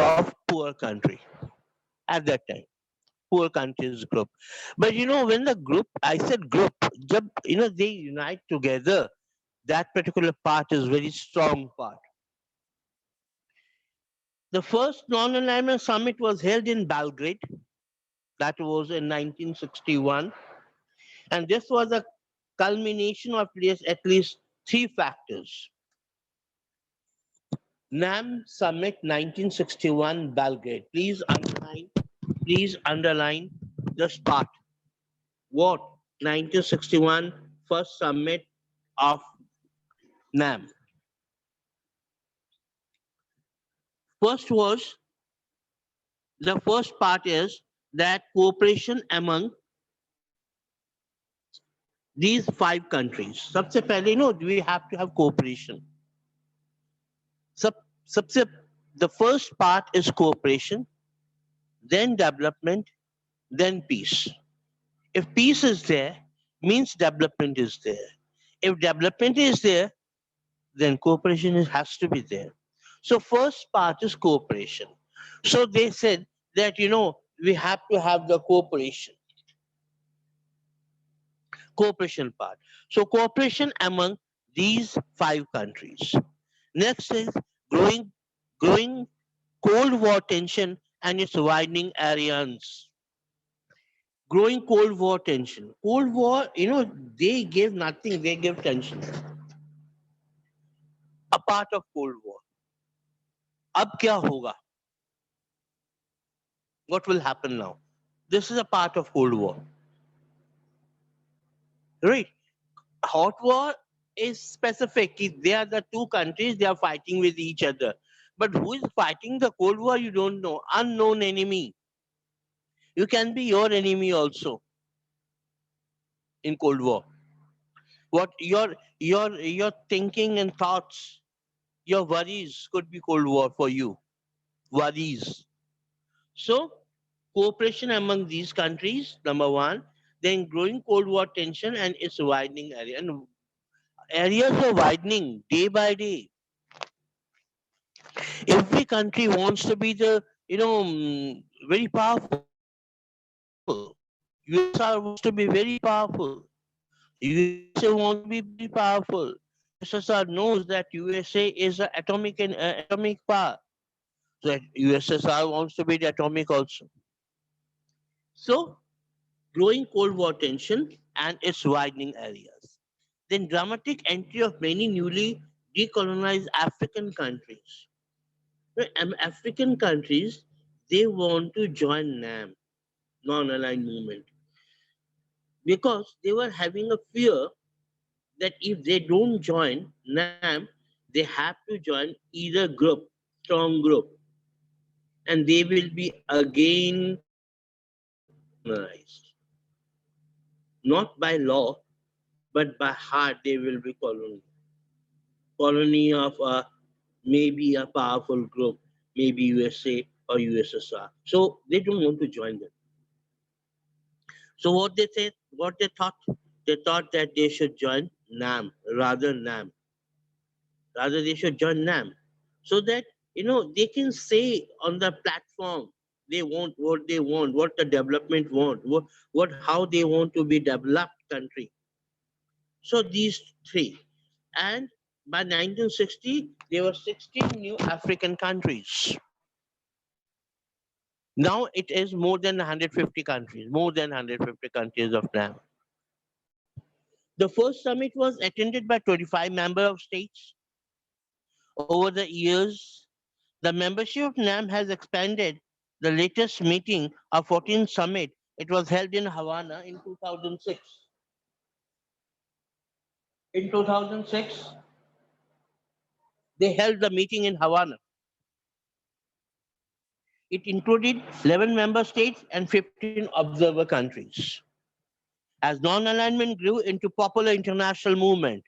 of poor country at that time. Poor countries group. But when the group, I said group, they unite together, that particular part is very strong part. The first non-alignment summit was held in Belgrade. That was in 1961. And this was a culmination of at least three factors. NAM Summit 1961 Belgrade. Please underline this part. What? 1961 first summit of NAM. First was the first part is that cooperation among these five countries. सबसे पहले we have to have cooperation. सब सबसे The first part is cooperation, then development, then peace. If peace is there, means development is there. If development is there, then cooperation has to be there. So first part is cooperation. So they said that we have to have the cooperation part. So cooperation among these five countries. Next is growing growing Cold War tension and its widening areas. Growing Cold War tension. Cold War, they gave nothing, they gave tension. A part of Cold War. अब क्या होगा? What will happen now? This is a part of Cold War. Right? Hot War is specific. They are the two countries, they are fighting with each other. But who is fighting the Cold War, you don't know. Unknown enemy. You can be your enemy also in Cold War. What your thinking and thoughts, your worries could be Cold War for you. Worries. So cooperation among these countries, number one, then growing Cold War tension and its widening area. And areas are widening day by day. Every country wants to be the, very powerful. USSR wants to be very powerful. USA wants to be very powerful. USSR knows that USA is an atomic power. So USSR wants to be the atomic also. So growing Cold War tension and its widening areas. Then dramatic entry of many newly decolonized African countries. African countries, they want to join NAM, non-aligned movement, because they were having a fear that if they don't join NAM, they have to join either group, strong group, and they will be again colonized. Not by law, but by heart they will be colony. Colony of maybe a powerful group, maybe USA or USSR. So they don't want to join them. So what they said, what they thought that they should join NAM, rather they should join NAM, so that they can say on the platform they want what they want, what the development want, what how they want to be developed country. So these three, and by 1960 there were 16 new African countries. Now it is more than 150 countries, more than 150 countries of NAM. The first summit was attended by 25 member of states. Over the years, the membership of NAM has expanded. The latest meeting of 14th summit, it was held in Havana in 2006. In 2006, they held the meeting in Havana. It included 11 member states and 15 observer countries. As non-alignment grew into popular international movement,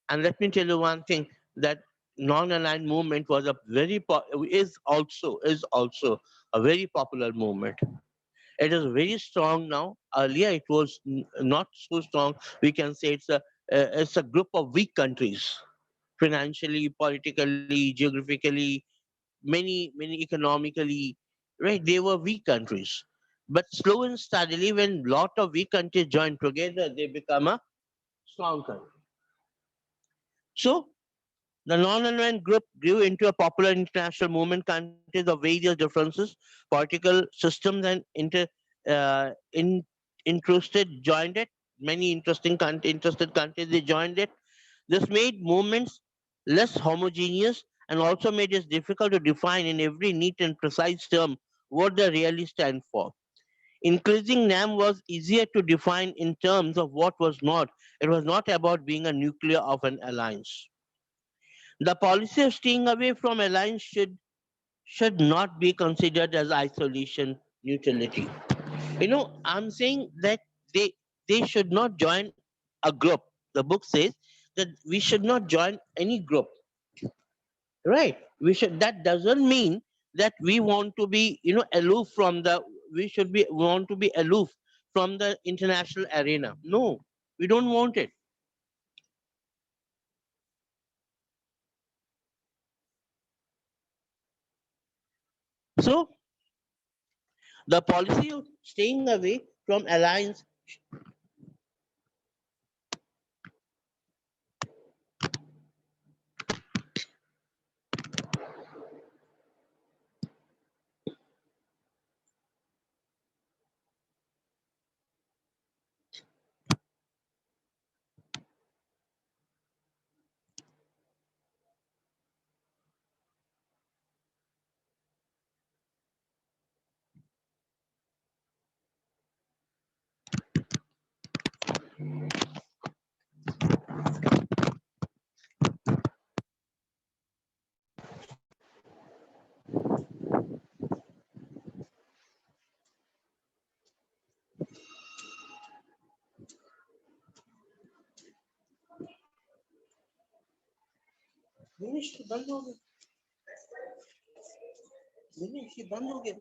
and let me tell you one thing, that non-aligned movement was a is also a very popular movement. It is very strong now. Earlier, it was not so strong. We can say it's a group of weak countries, financially, politically, geographically. many economically, right? They were weak countries. But slow and steadily, when lot of weak countries join together, they become a strong country. So the non-aligned group grew into a popular international movement. Countries of various differences, political systems, and interested joined it. Many interested countries they joined it. This made movements less homogeneous and also made it difficult to define in every neat and precise term what they really stand for. Increasing NAM was easier to define in terms of what was not. It was not about being a nuclear of an alliance. The policy of staying away from alliance should not be considered as isolation neutrality. I'm saying that they should not join a group. The book says that we should not join any group, right? We should. That doesn't mean that we want to be, aloof from the. We should be want to be aloof from the international arena. No, we don't want it. So the policy of staying away from alliance. Dinesh ये बंद हो गया दिनेश ये बंद हो गया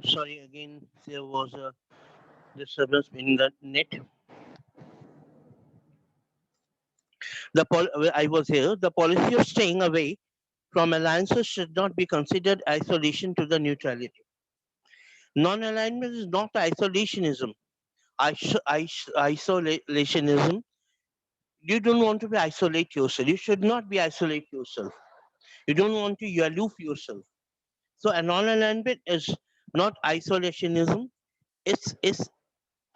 Sorry again, there was a disturbance in the net. I was here. The policy of staying away from alliances should not be considered isolation to the neutrality. Non-alignment is not isolationism. Isolationism. You don't want to be isolate yourself. You should not be isolate yourself. You don't want to you aloof yourself. So a non-alignment is not isolationism. It's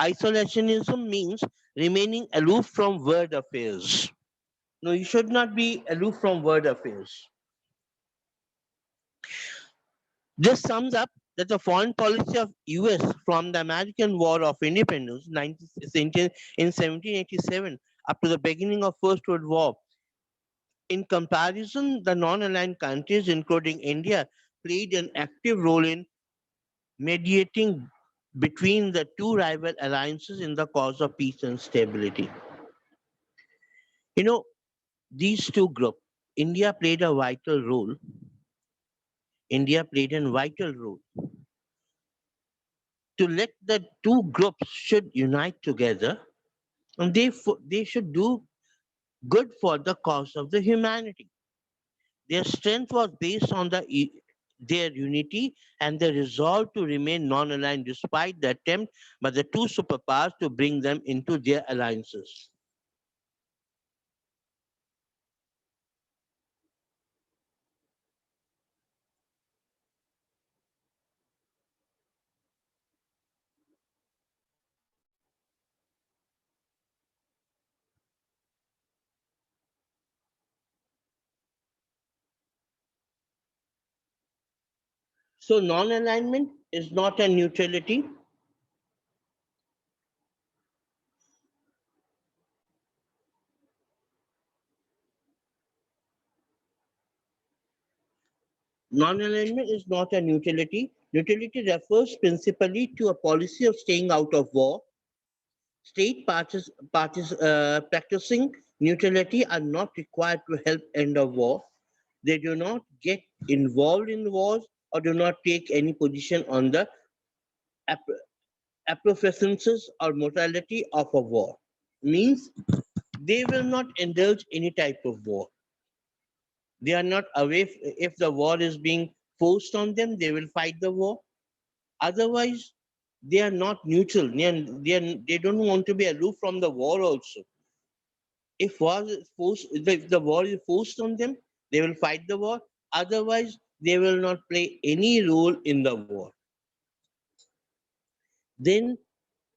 isolationism means remaining aloof from world affairs. No, you should not be aloof from world affairs. This sums up that the foreign policy of US from the American War of Independence in 1787 up to the beginning of First World War. In comparison, the non-aligned countries, including India, played an active role in mediating between the two rival alliances in the cause of peace and stability. You know, these two groups, India played a vital role. India played a vital role to let the two groups should unite together and they should do good for the cause of the humanity. Their strength was based on their unity and their resolve to remain non-aligned despite the attempt by the two superpowers to bring them into their alliances. So non-alignment is not a neutrality. Non-alignment is not a neutrality. Neutrality refers principally to a policy of staying out of war. State practicing neutrality are not required to help end a war. They do not get involved in wars or do not take any position on the ap- apophysences or mortality of a war. Means they will not indulge any type of war. They are not away. If the war is being forced on them, they will fight the war. Otherwise, they are not neutral. They don't want to be aloof from the war also. If the war is forced on them, they will fight the war. Otherwise, they will not play any role in the war. Then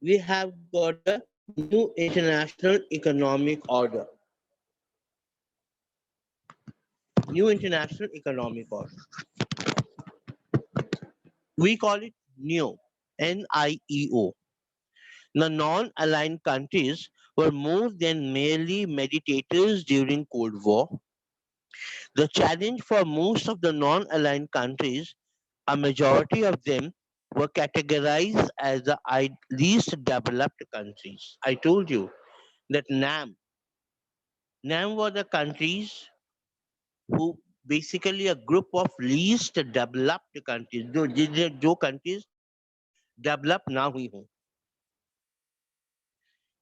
we have got the new international economic order. New international economic order. We call it NEO, NIEO. The non-aligned countries were more than merely meditators during Cold War. The challenge for most of the non-aligned countries, a majority of them, were categorized as the least developed countries. I told you that NAM were the countries who basically a group of least developed countries. जो countries developed ना हुई हों.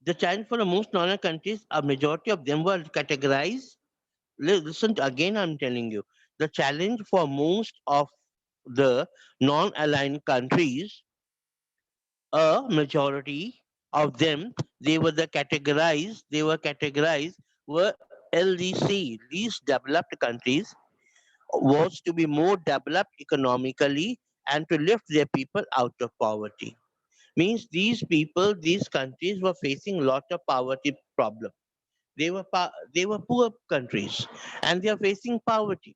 The challenge for the most non countries, a majority of them were categorized. Listen, again, I'm telling you, the challenge for most of the non aligned countries, a majority of them, they were categorized, were LDC, least developed countries, was to be more developed economically and to lift their people out of poverty. Means these countries were facing a lot of poverty problem. They were poor countries and they are facing poverty.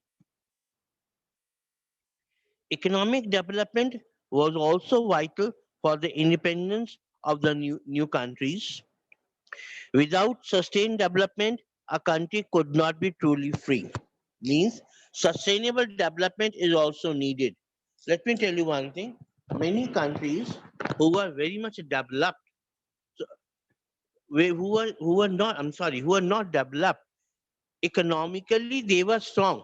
Economic development was also vital for the independence of the new countries. Without sustained development, a country could not be truly free. Means sustainable development is also needed. Let me tell you one thing. Many countries who are very much developed, so, who were not, I'm sorry, who are not developed economically, they were strong,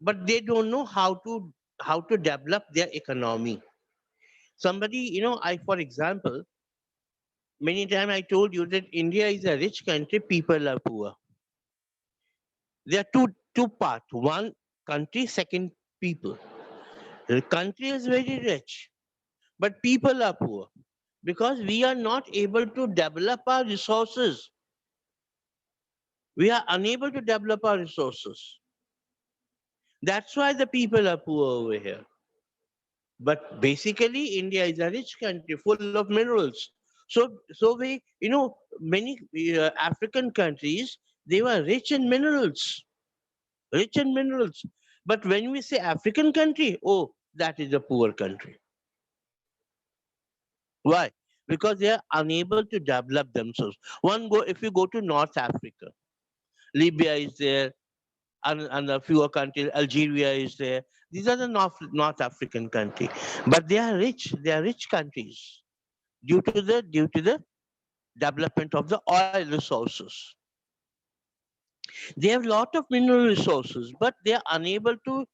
but they don't know how to develop their economy. Somebody, I for example, many times I told you that India is a rich country, people are poor. There are two parts. One, country, second, people. The country is very rich, but people are poor because we are not able to develop our resources. We are unable to develop our resources. That's why the people are poor over here. But basically, India is a rich country full of minerals. Many African countries, they were rich in minerals. But when we say African country, oh, that is a poor country. Why? Because they are unable to develop themselves. If you go to North Africa, Libya is there, and a few countries, Algeria is there. These are the North African country, but they are rich. They are rich countries due to the development of the oil resources. They have lot of mineral resources, but they are unable to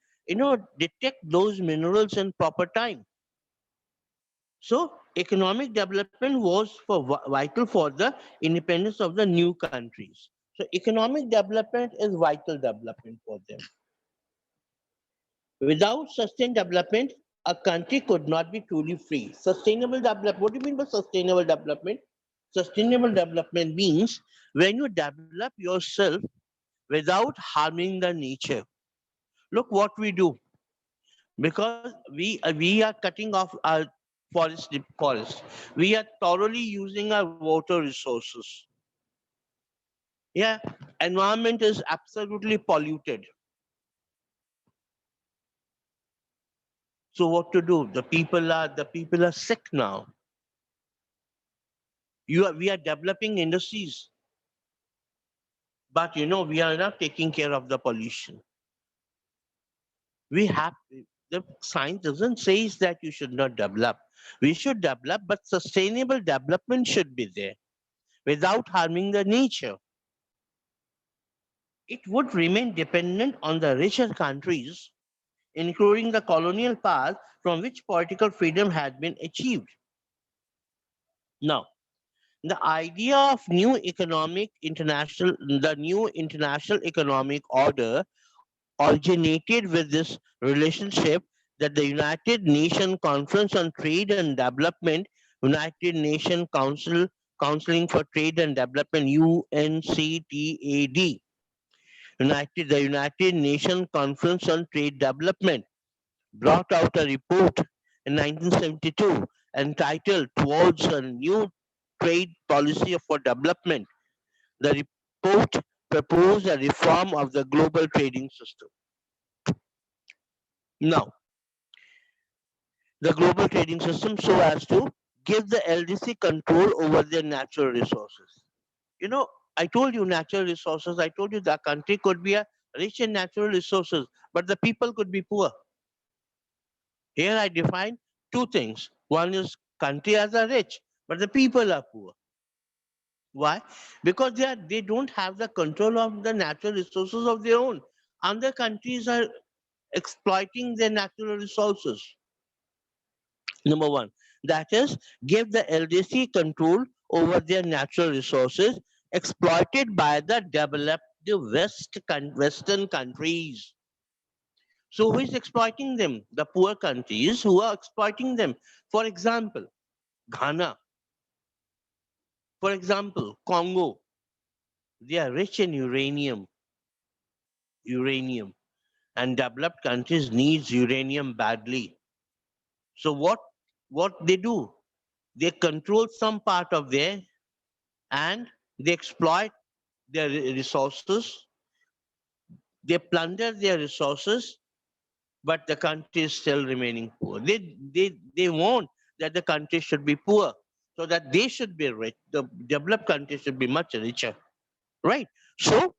detect those minerals in proper time. So economic development was vital for the independence of the new countries. So economic development is vital development for them. Without sustained development, a country could not be truly free. Sustainable development. What do you mean by sustainable development? Sustainable development means when you develop yourself without harming the nature. Look what we do, because we are cutting off our forest. We are thoroughly using our water resources. Yeah, environment is absolutely polluted. So what to do? The people are sick now. We are developing industries, but we are not taking care of the pollution. We have the science doesn't say that you should not develop. We should develop, but sustainable development should be there without harming the nature. It would remain dependent on the richer countries, including the colonial powers from which political freedom had been achieved. Now, the idea of the new international economic order originated with this relationship that the United Nations Conference on Trade and Development, United Nations Counseling for Trade and Development, UNCTAD, the United Nations Conference on Trade Development, brought out a report in 1972 entitled Towards a New Trade Policy for Development. The report proposed a reform of the global trading system. Now, the global trading system so as to give the LDC control over their natural resources. You know, I told you natural resources, I told you the country could be a rich in natural resources, but the people could be poor. Here I define two things. One is country as a rich, but the people are poor. Why? Because they don't have the control of the natural resources of their own. Other countries are exploiting their natural resources. Number one, that is, give the LDC control over their natural resources exploited by the developed Western countries. So, who is exploiting them? The poor countries who are exploiting them. For example, Ghana, for example, Congo, they are rich in uranium, and developed countries needs uranium badly. So, what they do? They control some part of there and they exploit their resources, they plunder their resources, but the country is still remaining poor. They want that the country should be poor so that they should be rich. The developed countries should be much richer, right? So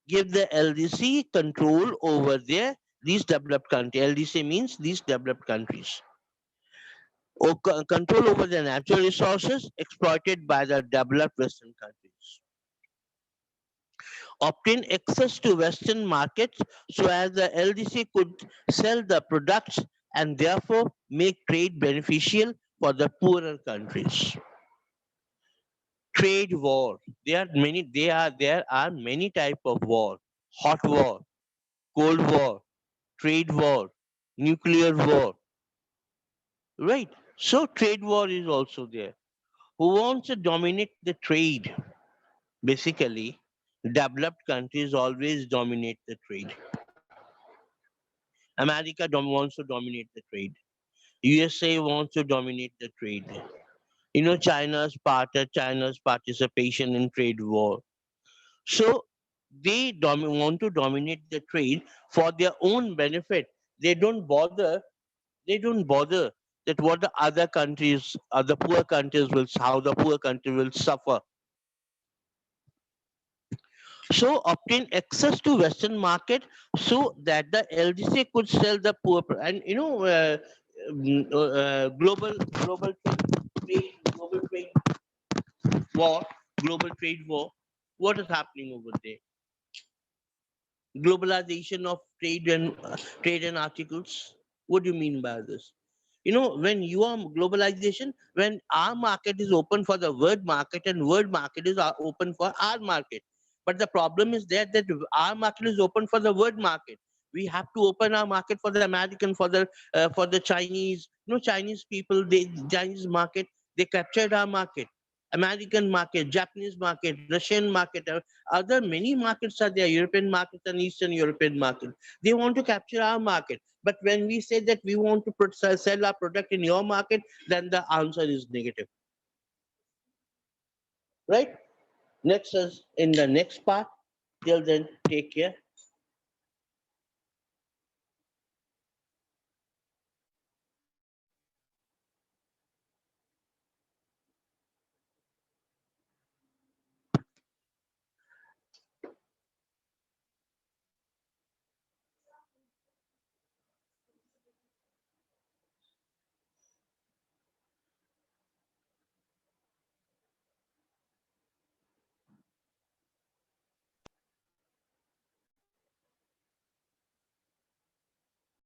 give the LDC control over these developed countries. LDC means these developed countries. Or control over the natural resources exploited by the developed Western countries. Obtain access to Western markets so as the LDC could sell the products and therefore make trade beneficial for the poorer countries. Trade war. There are many type of war. Hot war, cold war, trade war, nuclear war. Right? So trade war is also there. Who wants to dominate the trade? Basically, developed countries always dominate the trade. America wants to dominate the trade. USA wants to dominate the trade. You know, China's participation in trade war. So they want to dominate the trade for their own benefit. They don't bother. They don't bother that what the other countries, the poor countries how the poor country will suffer. So obtain access to Western market so that the LDC could sell the and global trade war, global trade war. What is happening over there? Globalization of trade and articles. What do you mean by this? You know, when you are globalization, when our market is open for the world market and world market is open for our market, but the problem is there that our market is open for the world market. We have to open our market for the American, for the Chinese. You know, Chinese people, they Chinese market, they captured our market. American market, Japanese market, Russian market, other many markets are there, European markets and Eastern European market. They want to capture our market. But when we say that we want to sell our product in your market, then the answer is negative. Right? Next is in the next part. Till then, take care.